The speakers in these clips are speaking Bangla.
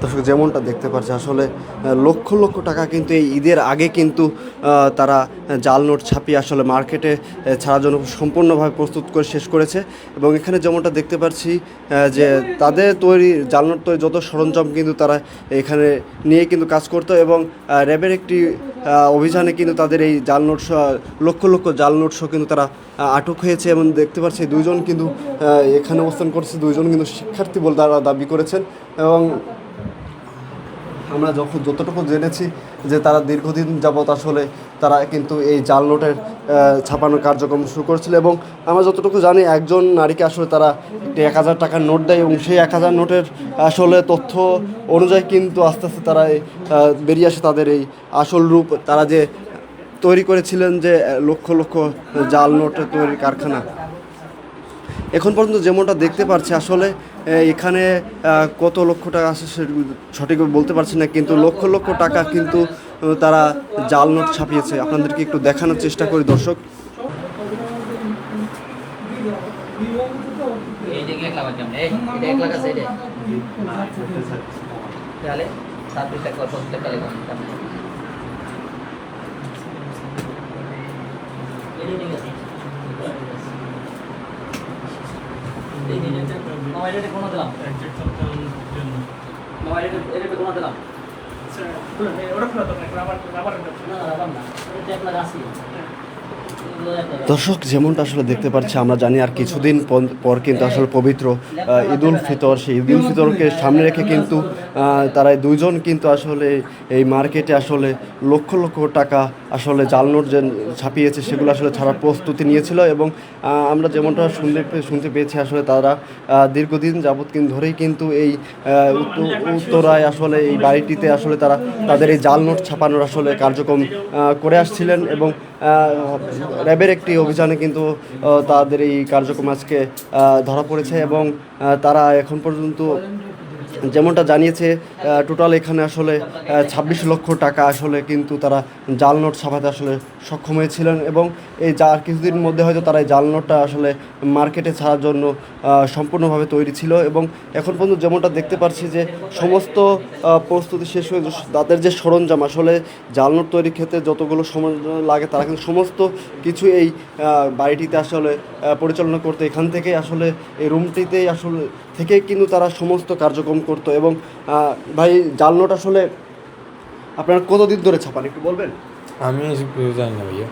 দর্শক যেমনটা দেখতে পাচ্ছি আসলে লক্ষ লক্ষ টাকা কিন্তু এই ঈদের আগে কিন্তু তারা জাল নোট ছাপিয়ে আসলে মার্কেটে ছাড়ার জন্য সম্পূর্ণভাবে প্রস্তুত করে শেষ করেছে। এবং এখানে যেমনটা দেখতে পাচ্ছি যে তাদের তৈরি জাল নোট তৈরি যত সরঞ্জাম কিন্তু তারা এখানে নিয়ে কিন্তু কাজ করতো। এবং র্যাবের একটি অভিযানে কিন্তু তাদের এই জাল নোট লক্ষ লক্ষ জাল নোট সহ কিন্তু তারা আটক হয়েছে। এবং দেখতে পাচ্ছি দুইজন কিন্তু এখানে অবস্থান করছে, দুইজন কিন্তু শিক্ষার্থী বলে তারা দাবি করেছেন। এবং আমরা যতটুকু জেনেছি যে তারা দীর্ঘদিন যাবৎ আসলে তারা কিন্তু এই জাল নোটের ছাপানোর কার্যক্রম শুরু করেছিল। এবং আমরা যতটুকু জানি একজন নারীকে আসলে তারা একটি 1000 টাকার নোট দেয় এবং সেই 1000 নোটের আসলে তথ্য অনুযায়ী কিন্তু আস্তে আস্তে তারা বেরিয়ে আসে তাদের এই আসল রূপ। তারা যে তৈরি করেছিলেন যে লক্ষ লক্ষ জাল নোটের তৈরির কারখানা। এখন পর্যন্ত যেমনটা দেখতে পাচ্ছি আসলে এখানে কত লক্ষ টাকা আছে সঠিকভাবে বলতে পারছি না, কিন্তু লক্ষ লক্ষ টাকা কিন্তু তারা জাল নোট ছাপিয়েছে। আপনাদেরকে একটু দেখানোর চেষ্টা করি দর্শক। দর্শক যেমনটা আসলে দেখতে পাচ্ছি আমরা জানি আর কিছুদিন পর কিন্তু আসলে পবিত্র ঈদুল ফিতর, সেই ঈদুল ফিতরকে সামনে রেখে কিন্তু তারা দুইজন কিন্তু আসলে এই মার্কেটে আসলে লক্ষ লক্ষ টাকা আসলে জাল নোট যে ছাপিয়েছে সেগুলো আসলে ছাড়ার প্রস্তুতি নিয়েছিল। এবং আমরা যেমনটা শুনতে পেয়েছি আসলে তারা দীর্ঘদিন যাবৎ কিন্তু ধরেই কিন্তু এই উত্তরায় আসলে এই বাড়িটিতে আসলে তারা তাদের এই জাল নোট ছাপানোর আসলে কার্যক্রম করে আসছিলেন। এবং র্যাবের একটি অভিযানে কিন্তু তাদের এই কার্যক্রম আজকে ধরা পড়েছে। এবং তারা এখন পর্যন্ত যেমনটা জানিয়েছে টোটাল এখানে আসলে 26 লক্ষ টাকা আসলে কিন্তু তারা জাল নোট ছাপাতে আসলে সক্ষম হয়েছিলেন। এবং এই যার কিছুদিন মধ্যে হয়তো তারা এই জাল নোটটা আসলে মার্কেটে ছাড়ার জন্য সম্পূর্ণভাবে তৈরি ছিল। এবং এখন পর্যন্ত যেমনটা দেখতে পাচ্ছি যে সমস্ত প্রস্তুতি শেষ হয়ে তাদের যে সরঞ্জাম আসলে জাল নোট তৈরির ক্ষেত্রে যতগুলো সময় লাগে তারা কিন্তু সমস্ত কিছু এই বাড়িটিতে আসলে পরিচালনা করতে এখান থেকে আসলে এই রুমটিতেই আসলে থেকে কিন্তু তারা সমস্ত কার্যক্রম করতো। এবং ভাই জাল নোট আসলে আপনারা কতদিন ধরে ছাপান একটু বলবেন? আমি জানি না ভাইয়া।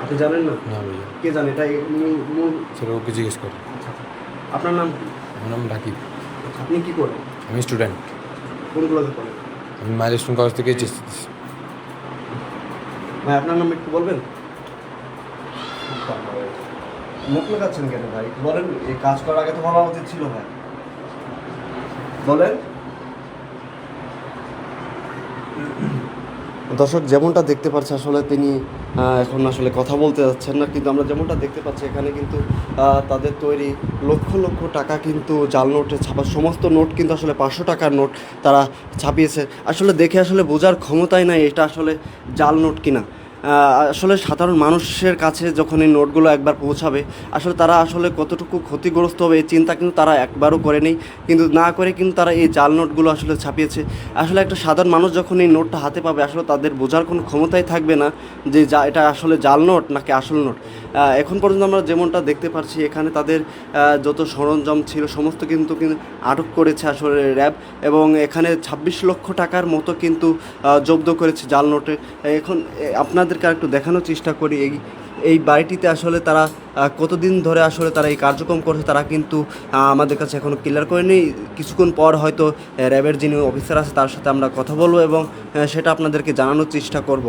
আপনি জানেন না? না ভাইয়া। কে জানে এটা? সেটা ওকে জিজ্ঞেস করি। আপনার নাম কি? আমার নাম রাকিব। আপনি কি করেন? আমি স্টুডেন্ট। কোনগুলোতে পড়েন? আমি মাইলস্টোন কলেজ থেকে চেষ্টা। ভাই আপনার নাম একটু বলবেন? মুখ লাগাচ্ছেন কেন ভাই? বলেন, এই কাজ করার আগে তো বলা উচিত ছিল ভাই। বলেন। দর্শক যেমনটা দেখতে পাচ্ছি আসলে তিনি এখন আসলে কথা বলতে যাচ্ছেন না, কিন্তু আমরা যেমনটা দেখতে পাচ্ছি এখানে কিন্তু তাদের তৈরি লক্ষ লক্ষ টাকা কিন্তু জাল নোটে ছাপা সমস্ত নোট কিন্তু আসলে 500 টাকার নোট তারা ছাপিয়েছে। আসলে দেখে আসলে বোঝার ক্ষমতাই নাই এটা আসলে জাল নোট কিনা। আসলে সাধারণ মানুষের কাছে যখন এই নোটগুলো একবার পৌঁছাবে আসলে তারা আসলে কতটুকু ক্ষতিগ্রস্ত হবে এই চিন্তা কিন্তু তারা একবারও করেনি, কিন্তু না করে কিন্তু তারা এই জাল নোটগুলো আসলে ছাপিয়েছে। আসলে একটা সাধারণ মানুষ যখন এই নোটটা হাতে পাবে আসলে তাদের বোঝার কোনো ক্ষমতাই থাকবে না যে এটা আসলে জাল নোট নাকি আসল নোট। এখন পর্যন্ত আমরা যেমনটা দেখতে পাচ্ছি এখানে তাদের যত সরঞ্জাম ছিল সমস্ত কিন্তু আটক করেছে আসলে র্যাব। এবং এখানে 26 লক্ষ টাকার মতো কিন্তু জব্দ করেছে জাল নোটে। এখন আপনাদেরকে একটু দেখানোর চেষ্টা করি এই বাড়িটিতে আসলে তারা কতদিন ধরে আসলে তারা এই কার্যক্রম করছে তারা কিন্তু আমাদের কাছে এখনও ক্লিয়ার করেনি। কিছুক্ষণ পর হয়তো র্যাবের যিনি অফিসার আছে তার সাথে আমরা কথা বলবো এবং সেটা আপনাদেরকে জানানোর চেষ্টা করব।